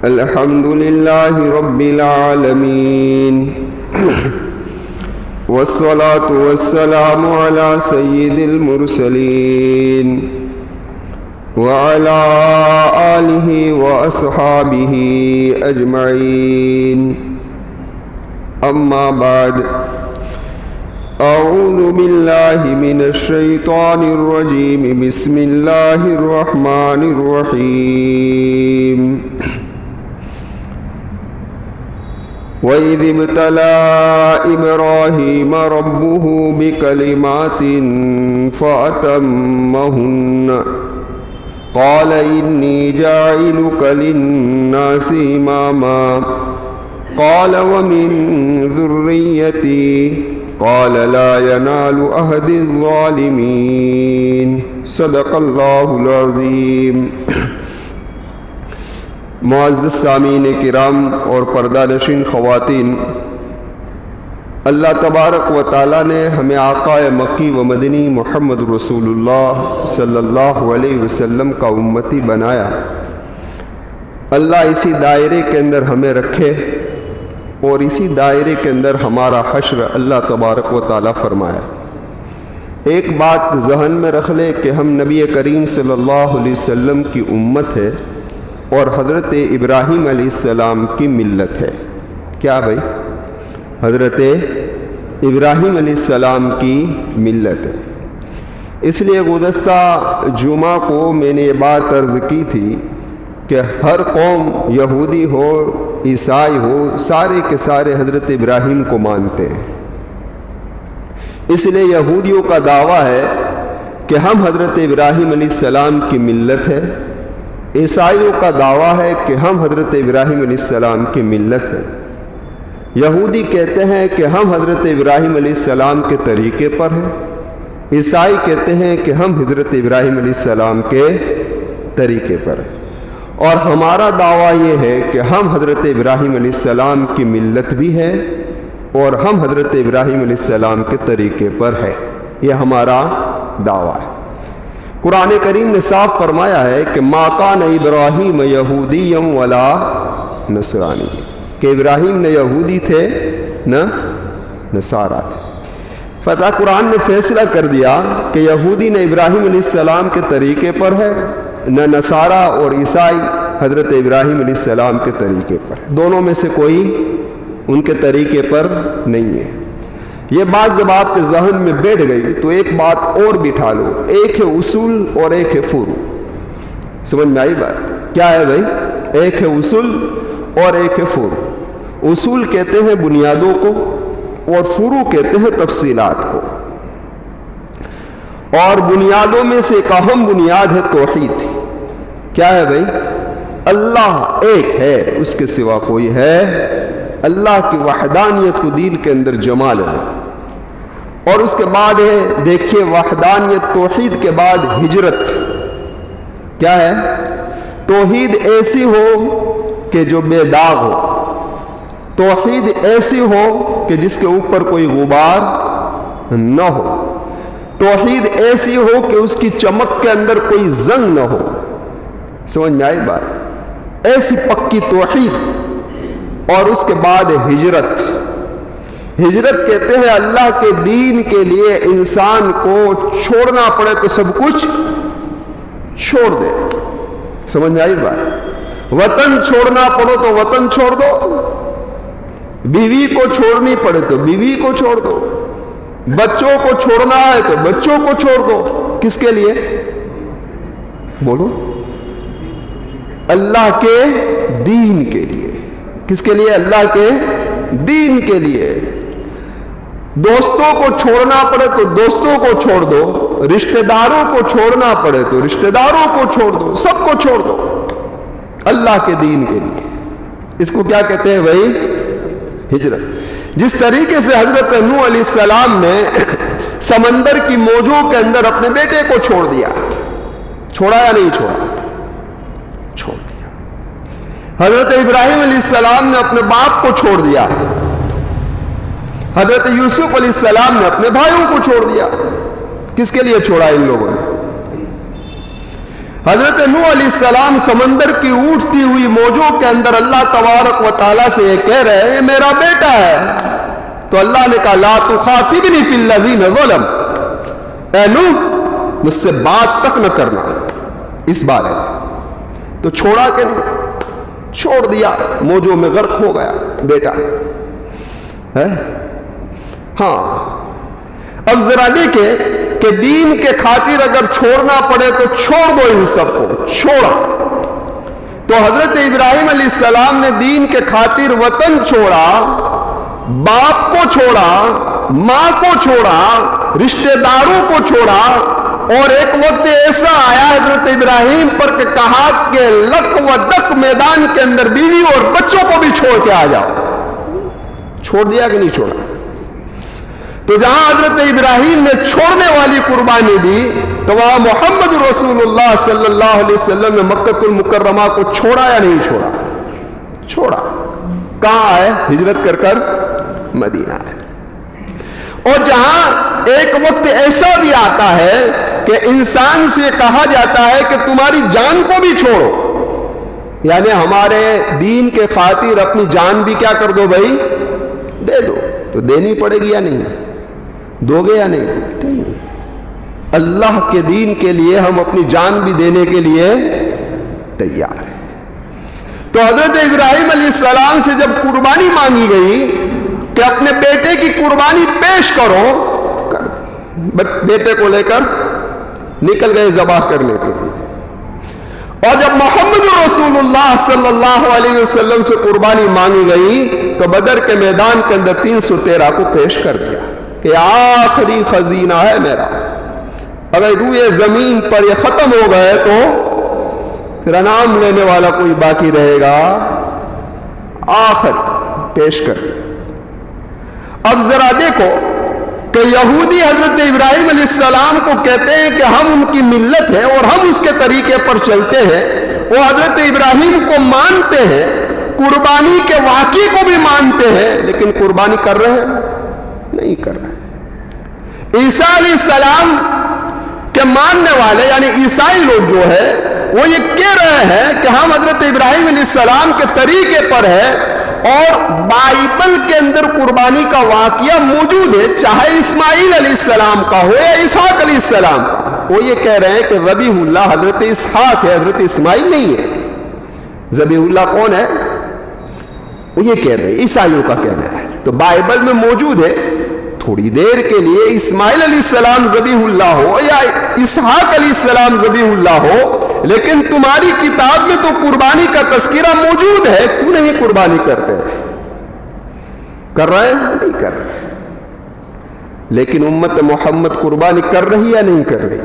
الحمد لله رب العالمين والصلاة والسلام على سيد المرسلين وعلى آله وأصحابه أجمعين أما بعد أعوذ بالله من الشيطان الرجيم بسم الله الرحمن الرحيم وَإِذِ ابْتَلَى إِبْرَاهِيمَ رَبُّهُ بِكَلِمَاتٍ فَأَتَمَّهُنَّ قَالَ إِنِّي جَاعِلُكَ لِلنَّاسِ إِمَامًا قَالَ وَمِنْ ذُرِّيَّتِي قَالَ لَا يَنَالُ عَهْدِ الظَّالِمِينَ صدق اللہ العظیم۔ معزز سامعین کرام اور پردہ نشین خواتین، اللہ تبارک و تعالیٰ نے ہمیں آقا مکی و مدنی محمد رسول اللہ صلی اللہ علیہ وسلم کا امتی بنایا۔ اللہ اسی دائرے کے اندر ہمیں رکھے اور اسی دائرے کے اندر ہمارا حشر اللہ تبارک و تعالیٰ فرمایا۔ ایک بات ذہن میں رکھ لے کہ ہم نبی کریم صلی اللہ علیہ وسلم کی امت ہے اور حضرت ابراہیم علیہ السلام کی ملت ہے۔ کیا بھائی؟ حضرت ابراہیم علیہ السلام کی ملت ہے۔ اس لیے گزشتہ جمعہ کو میں نے یہ بات عرض کی تھی کہ ہر قوم، یہودی ہو عیسائی ہو، سارے کے سارے حضرت ابراہیم کو مانتے ہیں۔ اس لیے یہودیوں کا دعویٰ ہے کہ ہم حضرت ابراہیم علیہ السلام کی ملت ہے، عیسائیوں کا دعویٰ ہے کہ ہم حضرت ابراہیم علیہ السلام کی ملت ہے۔ یہودی کہتے ہیں کہ ہم حضرت ابراہیم علیہ السلام کے طریقے پر ہیں، عیسائی کہتے ہیں کہ ہم حضرت ابراہیم علیہ السلام کے طریقے پر ہیں، اور ہمارا دعویٰ یہ ہے کہ ہم حضرت ابراہیم علیہ السلام کی ملت بھی ہے اور ہم حضرت ابراہیم علیہ السلام کے طریقے پر ہے۔ یہ ہمارا دعویٰ ہے۔ قرآن کریم نے صاف فرمایا ہے کہ ما کان ابراہیم یہودیا ولا نصرانی، کہ ابراہیم نہ یہودی تھے نہ نصارہ تھے۔ فتح قرآن نے فیصلہ کر دیا کہ یہودی نہ ابراہیم علیہ السلام کے طریقے پر ہے، نہ نصارہ اور عیسائی حضرت ابراہیم علیہ السلام کے طریقے پر، دونوں میں سے کوئی ان کے طریقے پر نہیں ہے۔ یہ بات جب آپ کے ذہن میں بیٹھ گئی تو ایک بات اور بٹھا لو، ایک ہے اصول اور ایک ہے فروع۔ سمجھ میں آئی بات؟ کیا ہے بھائی؟ ایک ہے اصول اور ایک ہے فروع۔ اصول کہتے ہیں بنیادوں کو اور فروع کہتے ہیں تفصیلات کو۔ اور بنیادوں میں سے ایک اہم بنیاد ہے توحید۔ کیا ہے بھائی؟ اللہ ایک ہے، اس کے سوا کوئی ہے۔ اللہ کی وحدانیت کو دل کے اندر جما لینا۔ اور اس کے بعد ہے، دیکھیے، وحدانیت توحید کے بعد ہجرت۔ کیا ہے؟ توحید ایسی ہو کہ جو بے داغ ہو، توحید ایسی ہو کہ جس کے اوپر کوئی غبار نہ ہو، توحید ایسی ہو کہ اس کی چمک کے اندر کوئی زنگ نہ ہو۔ سمجھ میں آئی بات؟ ایسی پکی توحید۔ اور اس کے بعد ہجرت۔ ہجرت کہتے ہیں اللہ کے دین کے لیے انسان کو چھوڑنا پڑے تو سب کچھ چھوڑ دے۔ سمجھ میں آئی بات؟ وطن چھوڑنا پڑو تو وطن چھوڑ دو، بیوی کو چھوڑنی پڑے تو بیوی کو چھوڑ دو، بچوں کو چھوڑنا ہے تو بچوں کو چھوڑ دو۔ کس کے لیے؟ بولو، اللہ کے دین کے لیے۔ کس کے لیے؟ اللہ کے دین کے لیے۔ دوستوں کو چھوڑنا پڑے تو دوستوں کو چھوڑ دو، رشتہ داروں کو چھوڑنا پڑے تو رشتہ داروں کو چھوڑ دو، سب کو چھوڑ دو اللہ کے دین کے لیے۔ اس کو کیا کہتے ہیں بھائی؟ ہجرت۔ جس طریقے سے حضرت نوح علیہ السلام نے سمندر کی موجوں کے اندر اپنے بیٹے کو چھوڑ دیا، چھوڑا یا نہیں چھوڑا؟ چھوڑ دیا۔ حضرت ابراہیم علیہ السلام نے اپنے باپ کو چھوڑ دیا، حضرت یوسف علیہ السلام نے اپنے بھائیوں کو چھوڑ دیا۔ کس کے لیے چھوڑا ان لوگوں نے؟ حضرت نوح علیہ السلام سمندر کی اٹھتی ہوئی موجوں کے اندر اللہ تبارک و تعالیٰ سے یہ کہہ رہے ہیں یہ میرا بیٹا ہے، تو اللہ نے کہا لا تخاطبنی فی الذین ظلم، اے نوح مجھ سے بات تک نہ کرنا اس بارے میں۔ تو چھوڑا کہ نہیں؟ چھوڑ دیا، موجوں میں غرق ہو گیا بیٹا ہے۔ ہاں اب ذرا دیکھیں کہ دین کے خاطر اگر چھوڑنا پڑے تو چھوڑ دو ان سب کو، چھوڑا۔ تو حضرت ابراہیم علیہ السلام نے دین کے خاطر وطن چھوڑا، باپ کو چھوڑا، ماں کو چھوڑا، رشتہ داروں کو چھوڑا، اور ایک وقت ایسا آیا حضرت ابراہیم پر کہ کہا کہ لک و دک میدان کے اندر بیوی اور بچوں کو بھی چھوڑ کے آ جاؤ۔ چھوڑ دیا کہ نہیں چھوڑا؟ تو جہاں حضرت ابراہیم نے چھوڑنے والی قربانی دی تو وہاں محمد رسول اللہ صلی اللہ علیہ وسلم نے مکہ المکرمہ کو چھوڑا یا نہیں چھوڑا؟ چھوڑا۔ کہاں آئے؟ ہجرت کر کر مدینہ آئے۔ اور جہاں ایک وقت ایسا بھی آتا ہے کہ انسان سے کہا جاتا ہے کہ تمہاری جان کو بھی چھوڑو، یعنی ہمارے دین کے خاطر اپنی جان بھی کیا کر دو بھائی، دے دو، تو دینی پڑے گی یا نہیں؟ دو گے یا نہیں؟ اللہ کے دین کے لیے ہم اپنی جان بھی دینے کے لیے تیار ہیں۔ تو حضرت ابراہیم علیہ السلام سے جب قربانی مانگی گئی کہ اپنے بیٹے کی قربانی پیش کرو، بیٹے کو لے کر نکل گئے ذبح کرنے کے لیے۔ اور جب محمد رسول اللہ صلی اللہ علیہ وسلم سے قربانی مانگی گئی تو بدر کے میدان کے اندر 313 کو پیش کر دیا کہ آخری خزینہ ہے میرا، اگر روئے زمین پر یہ ختم ہو گئے تو پھر انعام لینے والا کوئی باقی رہے گا، آخر پیش کر دیا۔ اب ذرا دیکھو کہ یہودی حضرت ابراہیم علیہ السلام کو کہتے ہیں کہ ہم ان کی ملت ہیں اور ہم اس کے طریقے پر چلتے ہیں، وہ حضرت ابراہیم کو مانتے ہیں، قربانی کے واقعے کو بھی مانتے ہیں، لیکن قربانی کر رہے ہیں؟ نہیں کر رہے۔ عیسیٰ علیہ السلام کے ماننے والے یعنی عیسائی لوگ جو ہے وہ یہ کہہ رہے ہیں کہ ہم حضرت ابراہیم علیہ السلام کے طریقے پر ہیں، اور بائبل کے اندر قربانی کا واقعہ موجود ہے، چاہے اسماعیل علیہ السلام کا ہو یا اسحاق علیہ السلام کا۔ وہ یہ کہہ رہے ہیں کہ ذبیح اللہ حضرت اسحاق ہے، حضرت اسماعیل نہیں ہے۔ ذبیح اللہ کون ہے؟ وہ یہ کہہ رہے ہیں، عیسائیوں کا کہنا ہے۔ تو بائبل میں موجود ہے، تھوڑی دیر کے لیے اسماعیل علیہ السلام ذبیح اللہ ہو یا اسحاق علیہ السلام ذبیح اللہ ہو، لیکن تمہاری کتاب میں تو قربانی کا تذکرہ موجود ہے، کیوں نہیں قربانی کرتے؟ کر رہے ہیں؟ نہیں کر رہے۔ لیکن امت محمد قربانی کر رہی یا نہیں کر رہی؟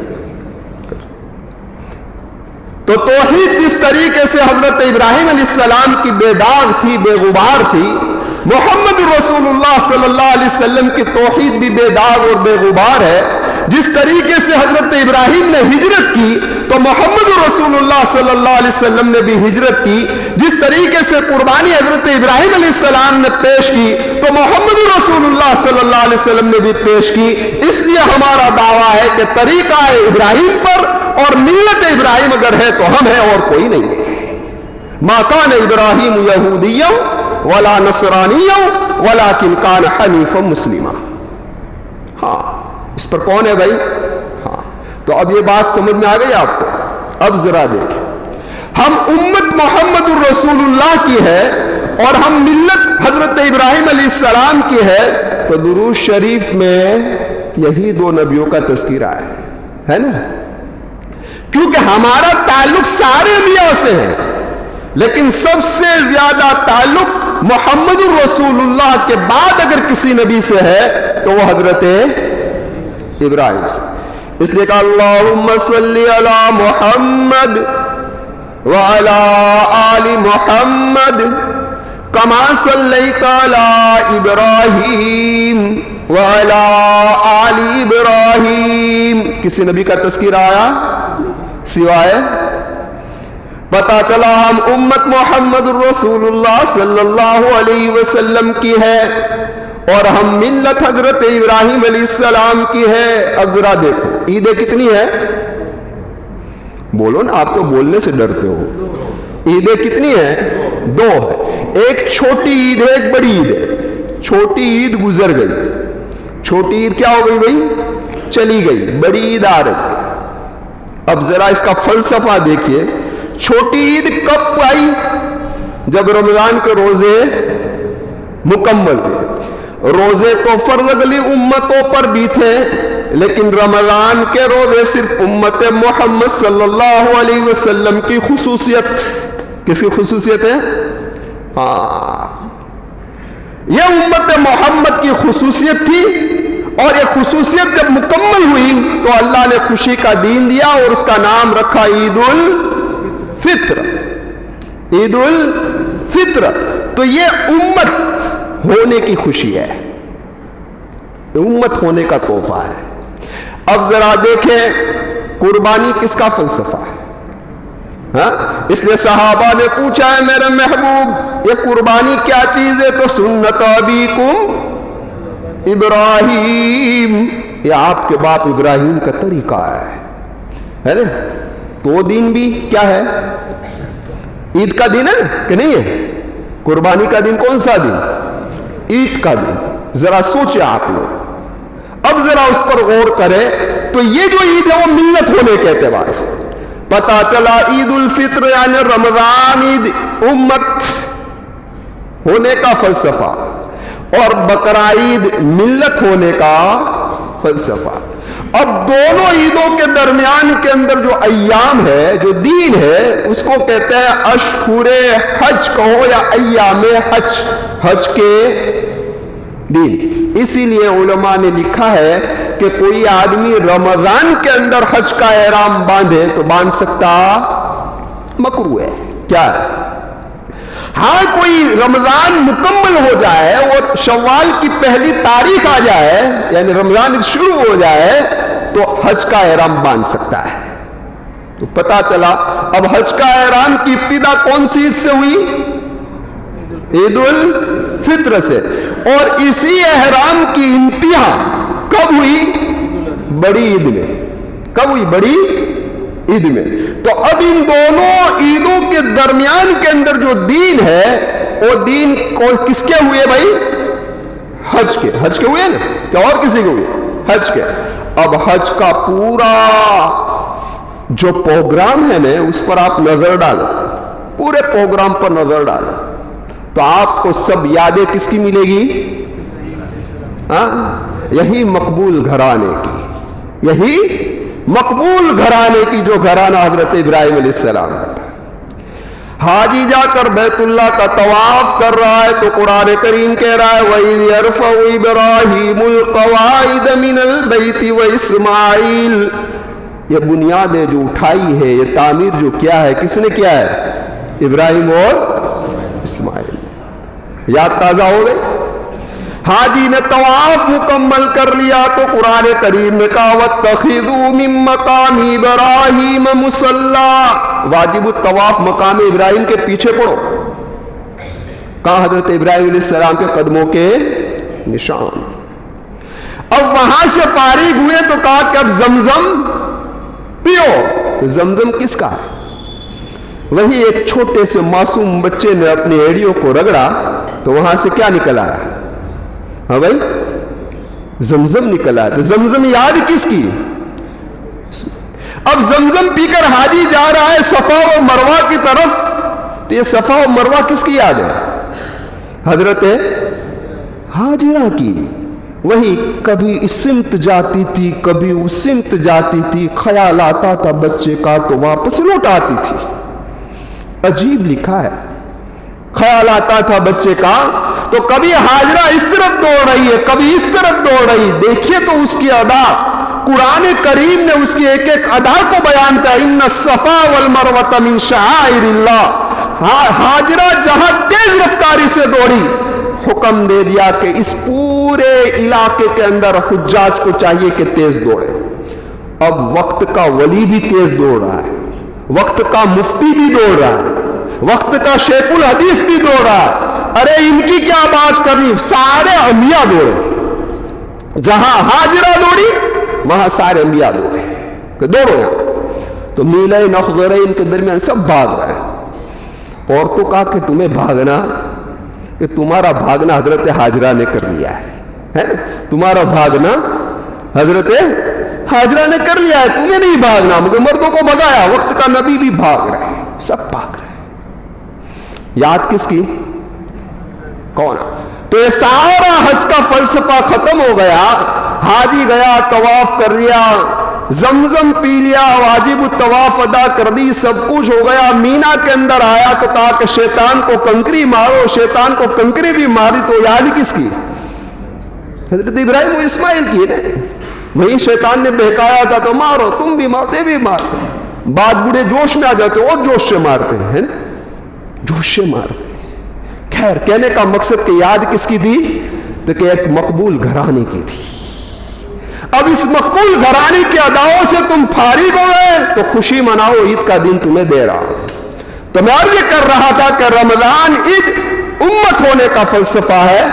تو توحید جس طریقے سے حضرت ابراہیم علیہ السلام کی بے داغ تھی، بے غبار تھی، محمد رسول اللہ صلی اللہ علیہ وسلم کی توحید بھی بے داغ اور بے غبار ہے۔ جس طریقے سے حضرت ابراہیم نے ہجرت کی تو محمد رسول اللہ صلی اللہ علیہ وسلم نے بھی ہجرت کی، جس طریقے سے قربانی حضرت ابراہیم علیہ السلام نے پیش کی تو محمد رسول اللہ صلی اللہ علیہ وسلم نے بھی پیش کی۔ اس لیے ہمارا دعویٰ ہے کہ طریقہ ابراہیم پر اور ملت ابراہیم اگر ہے تو ہم ہیں اور کوئی نہیں ہے۔ ما کان ابراہیم یہودیا ولا نصرانیا ولکن کان حنیفا مسلما۔ ہاں اس پر کون ہے بھائی؟ ہاں تو اب یہ بات سمجھ میں آ گئی آپ کو؟ اب ذرا دیکھیں، ہم امت محمد الرسول اللہ کی ہے اور ہم ملت حضرت ابراہیم علیہ السلام کی ہے، تو درود شریف میں یہی دو نبیوں کا تذکرہ ہے نا؟ کیونکہ ہمارا تعلق سارے انبیاء سے ہے، لیکن سب سے زیادہ تعلق محمد الرسول اللہ کے بعد اگر کسی نبی سے ہے تو وہ حضرت ابراہیم سے۔ اس لیے کہ اللہم صلی علی محمد وعلی آل محمد کما صلیت علی ابراہیم وعلی آل ابراہیم۔ کسی نبی کا تذکرہ آیا سوائے؟ پتا چلا ہم امت محمد الرسول اللہ صلی اللہ علیہ وسلم کی ہے اور ہم ملت حضرت ابراہیم علیہ السلام کی ہے۔ اب ذرا دیکھو عیدیں کتنی ہے؟ بولو نا، آپ تو بولنے سے ڈرتے ہو۔ عیدیں کتنی ہیں؟ 2 ہے، ایک چھوٹی عید ہے، ایک بڑی عید ہے۔ چھوٹی عید گزر گئی، چھوٹی عید کیا ہو گئی بھائی؟ چلی گئی، بڑی عید آ رہی۔ اب ذرا اس کا فلسفہ دیکھیے، چھوٹی عید کب آئی؟ جب رمضان کے روزے مکمل ہوئے۔ روزے تو فرض علی امتوں پر بھی تھے، لیکن رمضان کے روزے صرف امت محمد صلی اللہ علیہ وسلم کی خصوصیت۔ کس کی خصوصیت ہے؟ ہاں، یہ امت محمد کی خصوصیت تھی، اور یہ خصوصیت جب مکمل ہوئی تو اللہ نے خوشی کا دین دیا اور اس کا نام رکھا عید الفطر۔ عید الفطر، تو یہ امت ہونے کی خوشی ہے، امت ہونے کا تحفہ ہے۔ اب ذرا دیکھیں قربانی کس کا فلسفہ ہے؟ ہاں، اس لیے صحابہ نے پوچھا ہے میرے محبوب یہ قربانی کیا چیز ہے؟ تو سنت ابیکم ابراہیم، یہ آپ کے باپ ابراہیم کا طریقہ ہے نا؟ تو دین بھی کیا ہے؟ عید کا دن ہے کہ نہیں ہے؟ قربانی کا دن کون سا دن؟ عید کا دن۔ ذرا سوچیں آپ لوگ، اب ذرا اس پر غور کریں تو یہ جو عید ہے وہ ملت ہونے کے اعتبار سے پتا چلا عید الفطر یعنی رمضان عید امت ہونے کا فلسفہ، اور بقرعید ملت ہونے کا فلسفہ۔ اب دونوں عیدوں کے درمیان کے اندر جو ایام ہے، جو دین ہے، اس کو کہتے ہیں اشہر حج کہو یا ایام حج، حج کے دن۔ اسی لیے علماء نے لکھا ہے کہ کوئی آدمی رمضان کے اندر حج کا احرام باندھے تو باندھ سکتا، مکروہ ہے، کیا ہے؟ ہاں، کوئی رمضان مکمل ہو جائے اور شوال کی پہلی تاریخ آ جائے، یعنی رمضان شروع ہو جائے، تو حج کا احرام باندھ سکتا ہے۔ تو پتا چلا اب حج کا احرام کی ابتدا کون سی عید سے ہوئی؟ عید الفطر سے، اور اسی احرام کی انتہا کب ہوئی؟ بڑی عید میں۔ کب ہوئی؟ بڑی عید میں۔ تو اب ان دونوں عیدوں کے درمیان کے اندر جو دین ہے وہ دین کس کے ہوئے بھائی؟ حج کے۔ حج کے ہوئے نا، کیا اور کسی کے ہوئے؟ حج کے۔ اب حج کا پورا جو پروگرام ہے نا اس پر آپ نظر ڈالو، پورے پروگرام پر نظر ڈالو تو آپ کو سب یادیں کس کی ملے گی؟ یہی مقبول گھرانے کی، یہی مقبول گھرانے کی جو گھرانہ حضرت ابراہیم علیہ السلام کا تھا۔ حاجی جا کر بیت اللہ کا طواف کر رہا ہے تو قرآن کریم کہہ رہا ہے وَإِذْ يَرْفَعُ إِبْرَاهِيمُ الْقَوَاعِدَ مِنَ الْبَيْتِ وَإِسْمَاعِيلُ، یہ بنیاد ہے جو اٹھائی ہے، یہ تعمیر جو کیا ہے، کس نے کیا ہے؟ ابراہیم اور اسماعیل۔ یاد تازہ ہو گئی؟ حاجی نے طواف مکمل کر لیا تو قرآن کریم نے کہا وَاتَّخِذُوا مِن مَّقَامِ إِبْرَاهِيمَ مُصَلًّى، واجب الطواف مقام ابراہیم کے پیچھے پڑو، کہاں حضرت ابراہیم علیہ السلام کے قدموں کے نشان۔ اب وہاں سے فارغ ہوئے تو کہا کہ اب زمزم پیو۔ تو زمزم کس کا ہے؟ وہی ایک چھوٹے سے معصوم بچے نے اپنی ایڑیوں کو رگڑا تو وہاں سے کیا نکل آیا؟ ہاں بھائی، زمزم نکل آیا۔ تو زمزم یاد کس کی؟ اب زمزم پی کر حاجی جا رہا ہے صفا و مروہ کی طرف، تو یہ صفا و مروہ کس کی یاد ہے؟ حضرت ہاجرہ کی۔ وہی کبھی اس سمت جاتی تھی کبھی اس سمت جاتی تھی، خیال آتا تھا بچے کا تو واپس لوٹ آتی تھی۔ عجیب لکھا ہے، خیال آتا تھا بچے کا تو کبھی ہاجرہ اس طرف دوڑ رہی ہے کبھی اس طرف دوڑ رہی۔ دیکھیے تو اس کی ادا، قرآن کریم نے اس کی ایک ایک ادا کو بیان کیا، ان الصفا والمروہ من شعائر اللہ۔ ہاجرہ جہاں تیز رفتاری سے دوڑی، حکم دے دیا کہ اس پورے علاقے کے اندر حجاج کو چاہیے کہ تیز دوڑے۔ اب وقت کا ولی بھی تیز دوڑ رہا ہے، وقت کا مفتی بھی دوڑ رہا ہے، وقت کا شیخ الحدیث بھی دوڑ رہا ہے۔ ارے ان کی کیا بات کرنی، سارے انبیاء دوڑے، جہاں ہاجرہ دوڑی وہاں سارے انبیاء دوڑے کہ دوڑو یہاں۔ تو میلہ نخضرین کے درمیان سب بھاگ رہے ہیں۔ اور تو کہا کہ تمہیں بھاگنا، کہ تمہارا بھاگنا حضرت حاجرہ نے کر لیا ہے، تمہارا بھاگنا حضرت حاجرہ نے کر لیا ہے، تمہیں نہیں بھاگنا، مگر مردوں کو بھگایا، وقت کا نبی بھی بھاگ رہے ہیں، سب بھاگ رہے ہیں۔ یاد کس کی؟ کون؟ تو یہ سارا حج کا فلسفہ ختم ہو گیا، حاجی گیا طواف کر لیا، زمزم پی لیا، واجب الطواف ادا کر دی، سب کچھ ہو گیا، مینا کے اندر آیا تو کہا کہ شیطان کو کنکری مارو، شیطان کو کنکری بھی ماری، تو یاد کس کی؟ حضرت ابراہیم و اسماعیل کی نا، وہی شیطان نے بہکایا تھا تو مارو، تم بھی مارتے بھی مارتے، بعد بوڑھے جوش میں آ جاتے اور جوش سے مارتے ہیں، جوش سے مارتے۔ خیر، کہنے کا مقصد کہ یاد کس کی تھی؟ تو کہ ایک مقبول گھرانے کی تھی۔ اب اس مقبول گھرانے کی اداؤں سے تم فارغ ہو گئے تو خوشی مناؤ، عید کا دن تمہیں دے رہا ہوں۔ تو میں عرض کر رہا تھا کہ رمضان عید امت ہونے کا فلسفہ ہے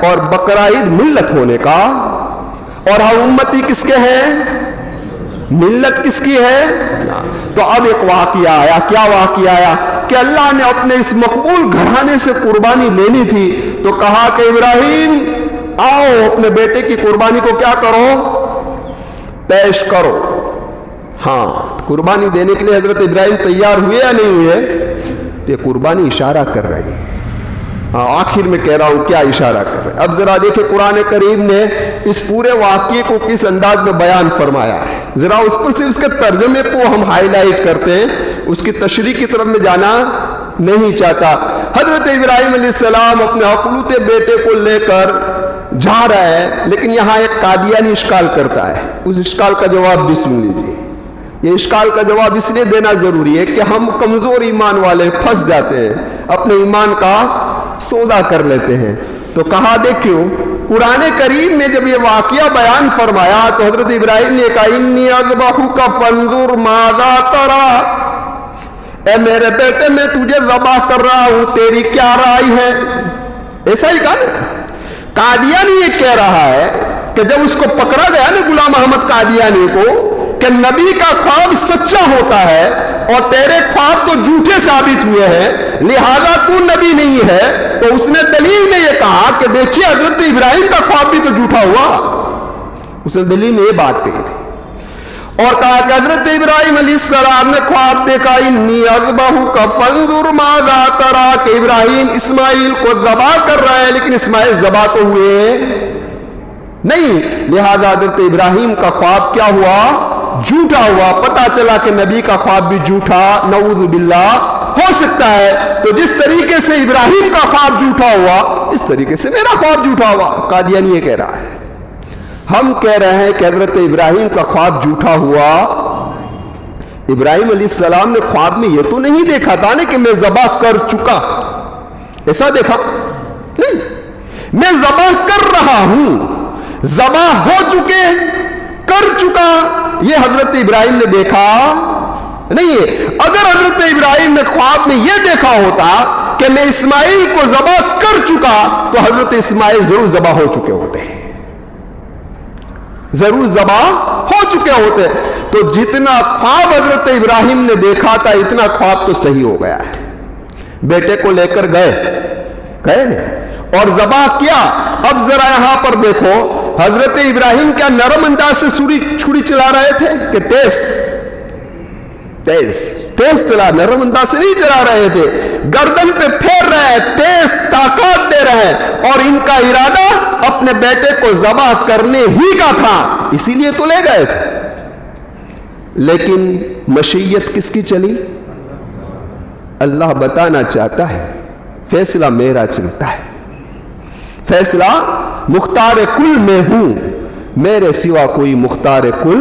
اور بقرہ عید ملت ہونے کا، اور ہم امتی کس کے ہیں؟ ملت کس کی ہے؟ تو اب ایک واقعہ آیا، کیا واقعہ آیا؟ کہ اللہ نے اپنے اس مقبول گھرانے سے قربانی لینی تھی تو کہا کہ ابراہیم آؤ اپنے بیٹے کی قربانی کو کیا کرو؟ پیش کرو۔ ہاں، قربانی دینے کے لیے حضرت ابراہیم تیار ہوئے یا نہیں ہوئے؟ تو یہ قربانی اشارہ کر رہی ہے۔ آخر میں کہہ رہا ہوں کیا اشارہ کر رہے ہیں۔ اب ذرا دیکھیں قرآن کریم نے اس پورے واقعے کو کس انداز میں بیان فرمایا ہے، ذرا اس پر سے اس کے ترجمے کو ہم ہائی لائٹ کرتے ہیں، اس کی تشریح کی طرف میں جانا نہیں چاہتا۔ حضرت ابراہیم علیہ السلام اپنے اکلوتے بیٹے کو لے کر جا رہا ہے، لیکن یہاں ایک قادیانی اشکال کرتا ہے، اس اشکال کا جواب بھی سن لیجیے۔ یہ اشکال کا جواب اس لیے دینا ضروری ہے کہ ہم کمزور ایمان والے پھنس جاتے ہیں، اپنے ایمان کا سودا کر لیتے ہیں۔ تو کہا دیکھو، قرآن کریم میں جب یہ واقعہ بیان فرمایا تو حضرت ابراہیم نے کہا انی اذبحک فانظر ماذا تری، اے میرے بیٹے میں تجھے ذبح کر رہا ہوں، تیری کیا رائے ہے؟ ایسا ہی کہا نا۔ قادیانی یہ کہہ رہا ہے کہ جب اس کو پکڑا گیا نا غلام احمد قادیانی کو کہ نبی کا خواب سچا ہوتا ہے اور تیرے خواب تو جھوٹے ثابت ہوئے ہیں، لہذا تو نبی نہیں ہے، تو اس نے دلیل میں یہ کہا کہ دیکھیے حضرت ابراہیم کا خواب بھی تو جھوٹا ہوا۔ اس نے دلیل میں یہ بات کہی تھی اور کہا کہ حضرت ابراہیم علیہ السلام نے خواب دیکھا انی اذبحک فانظر ماذا تری، کہ ابراہیم اسماعیل کو ذبح کر رہا ہے، لیکن اسماعیل ذبح تو ہوئے نہیں، لہذا حضرت ابراہیم کا خواب کیا ہوا؟ جھوٹا ہوا۔ پتا چلا کہ نبی کا خواب بھی جھوٹا نعوذ باللہ ہو سکتا ہے۔ تو جس طریقے سے ابراہیم کا خواب جھوٹا ہوا، اس طریقے سے میرا خواب جھوٹا ہوا۔ قادیانی یہ کہہ رہا ہے۔ ہم کہہ رہے ہیں کہ حضرت ابراہیم کا خواب جھوٹا ہوا۔ ابراہیم علیہ السلام نے خواب میں یہ تو نہیں دیکھا تھا نا کہ میں ذبح کر چکا، ایسا دیکھا نہیں، میں ذبح کر رہا ہوں، ذبح ہو چکے، کر چکا، یہ حضرت ابراہیم نے دیکھا نہیں ہے۔ اگر حضرت ابراہیم نے خواب میں یہ دیکھا ہوتا کہ میں اسماعیل کو ذبح کر چکا تو حضرت اسماعیل ضرور ذبح ہو چکے ہوتے، ضرور ذبح ہو چکے ہوتے۔ تو جتنا خواب حضرت ابراہیم نے دیکھا تھا اتنا خواب تو صحیح ہو گیا ہے۔ بیٹے کو لے کر گئے اور ذبح کیا۔ اب ذرا یہاں پر دیکھو، حضرت ابراہیم کیا نرم انداز سے چھری چلا رہے تھے کہ تیز چلا، نرم انداز سے نہیں چلا رہے تھے، گردن پہ پھیر رہے، تیز طاقت دے رہے، اور ان کا ارادہ اپنے بیٹے کو ذبح کرنے ہی کا تھا، اسی لیے تو لے گئے تھے۔ لیکن مشیت کس کی چلی؟ اللہ بتانا چاہتا ہے فیصلہ میرا چلتا ہے، فیصلہ مختار کل میں ہوں، میرے سوا کوئی مختار کل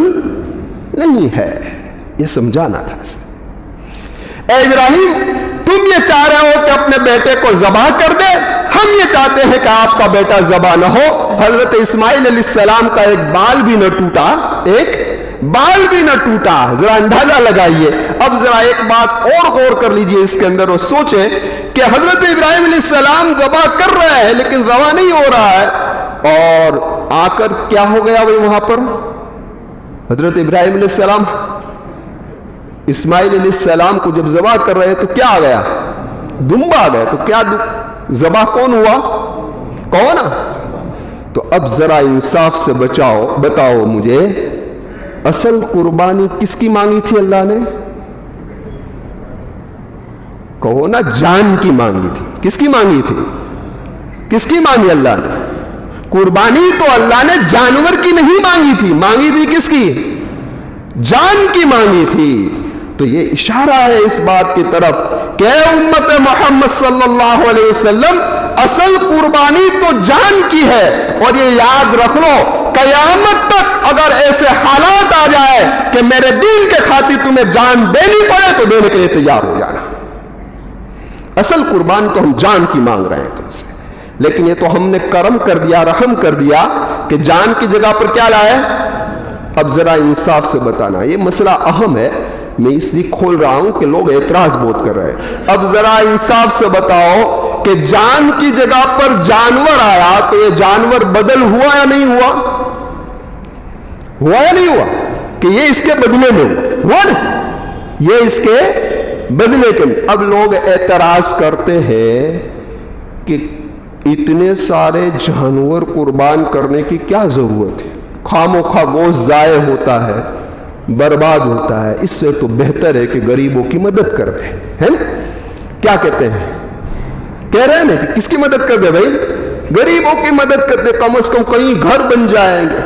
نہیں ہے، یہ سمجھانا تھا۔ اے ابراہیم، تم یہ چاہ رہے ہو کہ اپنے بیٹے کو ذبح کر دے، ہم یہ چاہتے ہیں کہ آپ کا بیٹا ذبح نہ ہو۔ حضرت اسماعیل علیہ السلام کا ایک بال بھی نہ ٹوٹا، ایک بال بھی نہ ٹوٹا، ذرا اندازہ لگائیے۔ اب ذرا ایک بات اور غور کر لیجئے اس کے اندر اور سوچیں کہ حضرت ابراہیم علیہ السلام ذبح کر رہے ہیں لیکن ذبح نہیں ہو رہا ہے، اور آ کر کیا ہو گیا وہاں پر؟ حضرت ابراہیم علیہ السلام اسماعیل علیہ السلام کو جب ذبح کر رہے ہیں تو کیا آ گیا؟ دمب آ گئے تو کیا ذبح کون ہوا؟ کہو نا. تو اب ذرا انصاف سے بتاؤ مجھے اصل قربانی کس کی مانگی تھی اللہ نے؟ کہو نا جان کی مانگی تھی. کس کی مانگی تھی؟ کس کی مانگی اللہ نے؟ قربانی تو اللہ نے جانور کی نہیں مانگی تھی. مانگی تھی کس کی؟ جان کی مانگی تھی. تو یہ اشارہ ہے اس بات کی طرف کہ اے امت محمد صلی اللہ علیہ وسلم اصل قربانی تو جان کی ہے. اور یہ یاد رکھ لو قیامت تک اگر ایسے حالات آ جائے کہ میرے دین کے خاطر تمہیں جان دینی پڑے تو دینے کے لیے تیار ہو جانا. اصل قربان تو ہم جان کی مانگ رہے ہیں تم سے، لیکن یہ تو ہم نے کرم کر دیا، رحم کر دیا کہ جان کی جگہ پر کیا لائے. اب ذرا انصاف سے بتانا، یہ مسئلہ اہم ہے، میں اس لیے کھول رہا ہوں کہ لوگ اعتراض بہت کر رہے ہیں. اب ذرا انصاف سے بتاؤ کہ جان کی جگہ پر جانور آیا تو یہ جانور بدل ہوا یا نہیں ہوا؟ ہوا یا نہیں ہوا؟ کہ یہ اس کے بدلے میں ہوا نا، یہ اس کے بدلے کے. اب لوگ اعتراض کرتے ہیں کہ اتنے سارے جانور قربان کرنے کی کیا ضرورت ہے؟ خاموخواہ گوشت ضائع ہوتا ہے، برباد ہوتا ہے، اس سے تو بہتر ہے کہ غریبوں کی مدد کر دیں. ہے نا؟ کیا کہتے ہیں؟ کہہ رہے ہیں نا کہ کس کی مدد کر دے بھائی؟ غریبوں کی مدد کرتے، کم از کم کہیں گھر بن جائیں گے،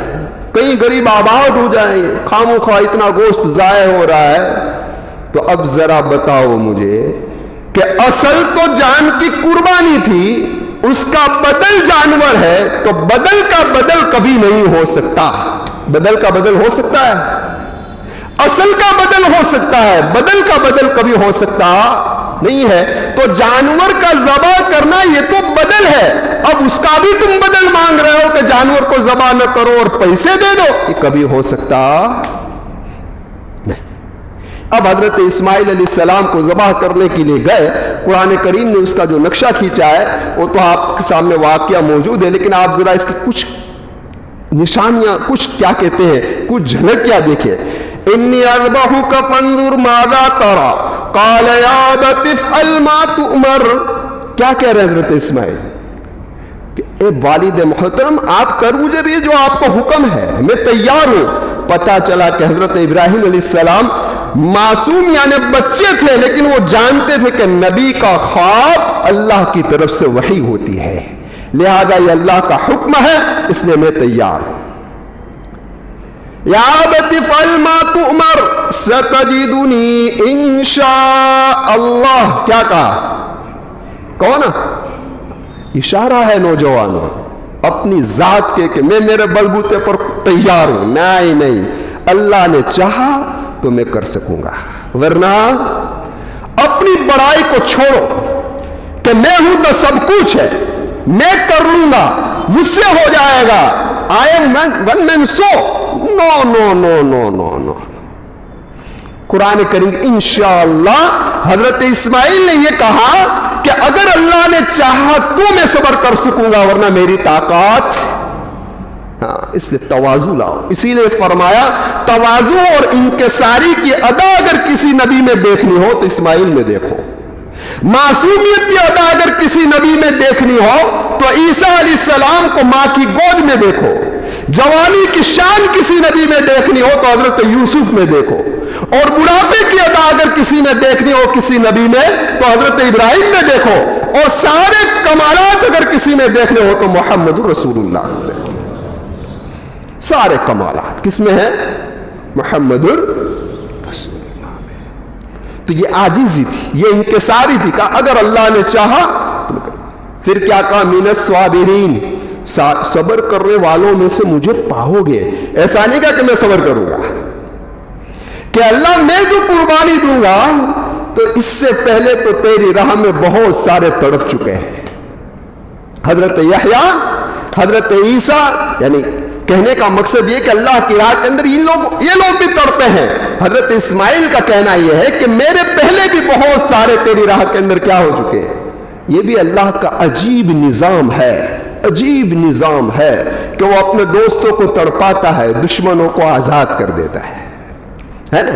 کہیں غریب آباد ہو جائیں گے. خاموخواہ اتنا گوشت ضائع ہو رہا ہے. تو اب ذرا بتاؤ مجھے کہ اصل تو جان کی قربانی تھی، اس کا بدل جانور ہے، تو بدل کا بدل کبھی نہیں ہو سکتا. بدل کا بدل ہو سکتا ہے؟ اصل کا بدل ہو سکتا ہے، بدل کا بدل کبھی ہو سکتا نہیں ہے. تو جانور کا ذبح کرنا یہ تو بدل ہے، اب اس کا بھی تم بدل مانگ رہے ہو کہ جانور کو ذبح نہ کرو اور پیسے دے دو. یہ کبھی ہو سکتا نہیں. اب حضرت اسماعیل علیہ السلام کو ذبح کرنے کے لیے گئے. قرآن کریم نے اس کا جو نقشہ کھینچا ہے وہ تو آپ کے سامنے واقعہ موجود ہے، لیکن آپ ذرا اس کی کچھ نشانیاں، کچھ کیا کہتے ہیں، کچھ جھلکیاں دیکھیں. انی اذبحک فانظر ماذا تری قال یا ابت افعل ما تؤمر. کیا کہہ رہے ہیں حضرت اسماعیل کہ اے والد محترم آپ کر گزریے جو آپ کو حکم ہے، میں تیار ہوں. پتہ چلا کہ حضرت ابراہیم علیہ السلام معصوم یعنی بچے تھے، لیکن وہ جانتے تھے کہ نبی کا خواب اللہ کی طرف سے وحی ہوتی ہے، لہذا یہ اللہ کا حکم ہے، اس لیے میں تیار ہوں. یا ابت افعل ما تؤمر ستجدنی انشاء اللہ. کیا کہا؟ کون؟ اشارہ ہے نوجوانوں اپنی ذات کے کہ میں میرے بلبوتے پر تیار ہوں. نہیں، اللہ نے چاہا تو میں کر سکوں گا، ورنہ اپنی بڑائی کو چھوڑو کہ میں ہوں تو سب کچھ ہے، میں کر لوں گا، مجھ سے ہو جائے گا. I am one man show. No. قرآن کریم انشاءاللہ حضرت اسماعیل نے یہ کہا کہ اگر اللہ نے چاہا تو میں صبر کر سکوں گا، ورنہ میری طاقت. اس لیے تواضع لاؤ. اسی لیے فرمایا تواضع اور انکساری کی ادا اگر کسی نبی میں دیکھنی ہو تو اسماعیل میں دیکھو. معصومیت کی ادا اگر کسی نبی میں دیکھنی ہو تو عیسیٰ علیہ السلام کو ماں کی گود میں دیکھو. جوانی کی شان کسی نبی میں دیکھنی ہو تو حضرت یوسف میں دیکھو. اور بڑھاپے کی ادا اگر کسی میں دیکھنی ہو کسی نبی میں تو حضرت ابراہیم میں دیکھو. اور سارے کمالات اگر کسی میں دیکھنے ہو تو محمد رسول اللہ میں دیکھو. سارے کمالات کس میں ہیں؟ محمد رسول اللہ میں. تو یہ عاجزی تھی، یہ انکساری تھی. کہا اگر اللہ نے چاہا تو. پھر کیا کہا؟ من الصابرین، صبر کرنے والوں میں سے مجھے پاؤ گے. ایسا نہیں کہا کہ میں صبر کروں گا کہ اللہ میں جو قربانی دوں گا تو اس سے پہلے تو تیری راہ میں بہت سارے تڑپ چکے ہیں. حضرت یحییٰ، حضرت عیسیٰ، یعنی کہنے کا مقصد یہ کہ اللہ کی راہ کے اندر یہ لوگ بھی تڑپے ہیں. حضرت اسماعیل کا کہنا یہ ہے کہ میرے پہلے بھی بہت سارے تیری راہ کے اندر کیا ہو چکے ہیں. یہ بھی اللہ کا عجیب نظام ہے، عجیب نظام ہے کہ وہ اپنے دوستوں کو تڑپاتا ہے، دشمنوں کو آزاد کر دیتا ہے نا.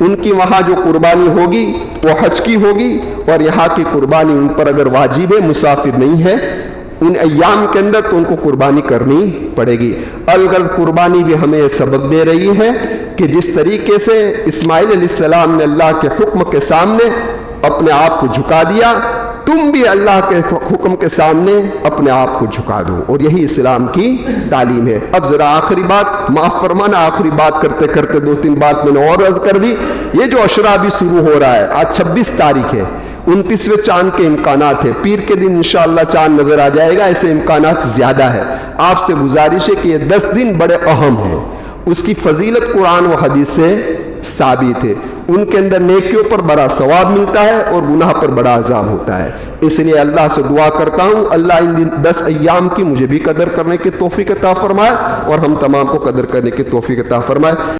ان کی وہاں جو قربانی ہوگی وہ حج کی ہوگی، اور یہاں کی قربانی ان پر اگر واجب ہے، مسافر نہیں ہے ان ایام کے اندر، تو ان کو قربانی کرنی پڑے گی۔ الغرض قربانی بھی ہمیں سبق دے رہی ہے کہ جس طریقے سے اسماعیل علیہ السلام نے اللہ کے حکم کے سامنے اپنے آپ کو جھکا دیا، تم بھی اللہ کے حکم کے سامنے اپنے آپ کو جھکا دو، اور یہی اسلام کی تعلیم ہے۔ اب ذرا آخری بات معاف فرمانا، آخری بات کرتے کرتے 2-3 بات میں نے اور عرض کر دی۔ یہ جو عشرہ بھی شروع ہو رہا ہے، آج 26 تاریخ ہے، 29ویں چاند کے امکانات ہے، پیر کے دن انشاءاللہ چاند نظر آ جائے گا، ایسے امکانات زیادہ ہے۔ آپ سے گزارش ہے کہ یہ 10 دن بڑے اہم ہیں، اس کی فضیلت قرآن و حدیث سے ثابت ہے، ان کے اندر نیکیوں پر بڑا ثواب ملتا ہے اور گناہ پر بڑا عذاب ہوتا ہے۔ اس لیے اللہ سے دعا کرتا ہوں اللہ ان 10 ایام کی مجھے بھی قدر کرنے کی توفیق عطا فرمائے اور ہم تمام کو قدر کرنے کی توفیق عطا فرمائے۔